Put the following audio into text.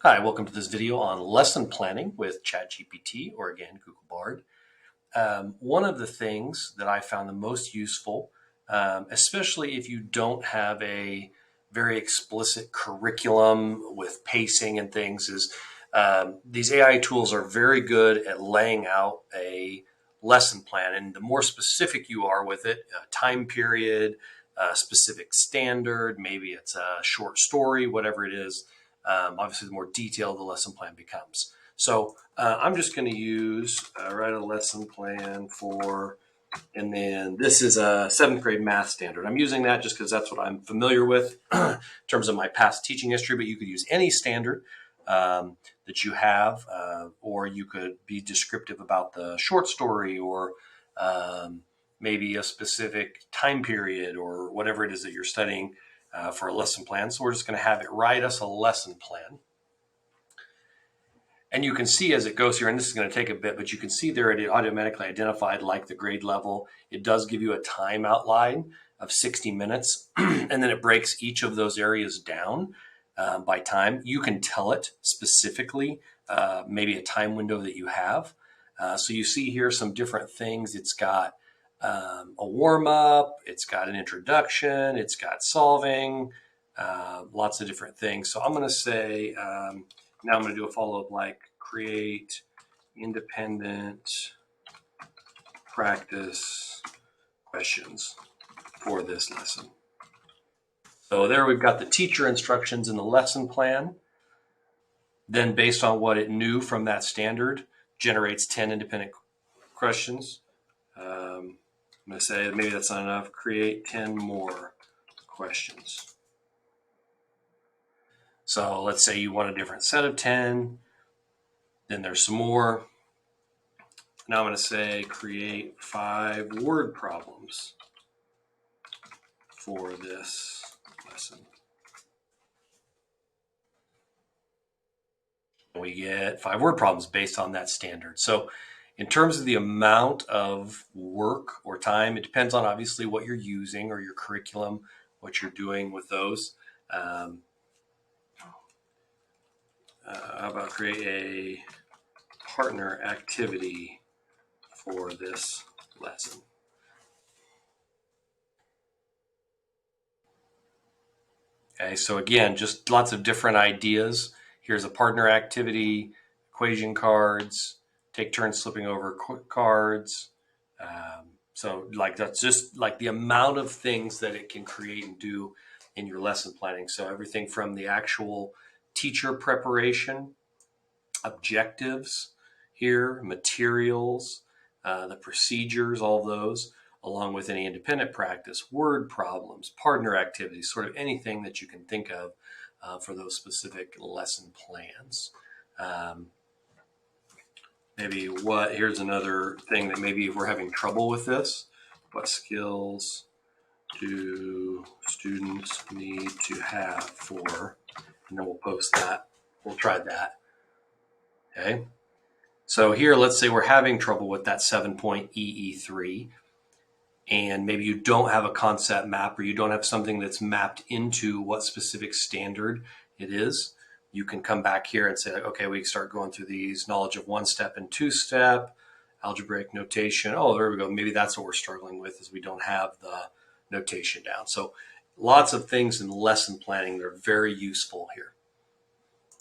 Hi, welcome to this video on lesson planning with ChatGPT, or again, Google Bard. One of the things that I found the most useful, especially if you don't have a very explicit curriculum with pacing and things, is these AI tools are very good at laying out a lesson plan. And the more specific you are with it, a time period, a specific standard, maybe it's a short story, whatever it is, obviously the more detailed the lesson plan becomes. So I'm just going to write a lesson plan for, and then this is a 7th grade math standard. I'm using that just because that's what I'm familiar with in terms of my past teaching history, but you could use any standard that you have, or you could be descriptive about the short story, or maybe a specific time period, or whatever it is that you're studying for a lesson plan. So we're just going to have it write us a lesson plan. And you can see as it goes here, and this is going to take a bit, but you can see there it automatically identified like the grade level. It does give you a time outline of 60 minutes, and then it breaks each of those areas down by time. You can tell it specifically, maybe a time window that you have. So you see here some different things. It's got a warm-up, it's got an introduction, it's got solving, lots of different things. So I'm going to say, now I'm going to do a follow-up like create independent practice questions for this lesson. So there we've got the teacher instructions in the lesson plan. Then based on what it knew from that standard, generates 10 independent questions. I'm going to say maybe that's not enough. Create 10 more questions. So let's say you want a different set of 10. Then there's some more. Now I'm going to say create 5 word problems for this lesson. We get 5 word problems based on that standard. So in terms of the amount of work or time, it depends on obviously what you're using or your curriculum, what you're doing with those. How about create a partner activity for this lesson? Okay, so again, just lots of different ideas. Here's a partner activity, equation cards, take turns slipping over cards. So like that's just like the amount of things that it can create and do in your lesson planning. So everything from the actual teacher preparation, objectives here, materials, the procedures, all of those, along with any independent practice, word problems, partner activities, sort of anything that you can think of for those specific lesson plans. Here's another thing that maybe if we're having trouble with this, what skills do students need to have for, and then we'll post that. We'll try that. Okay. So here, let's say we're having trouble with that 7-point EE3, and maybe you don't have a concept map, or you don't have something that's mapped into what specific standard it is. You can come back here and say, okay, we can start going through these: knowledge of 1-step and 2-step, algebraic notation. Oh, there we go. Maybe that's what we're struggling with, is we don't have the notation down. So lots of things in lesson planning that are very useful here.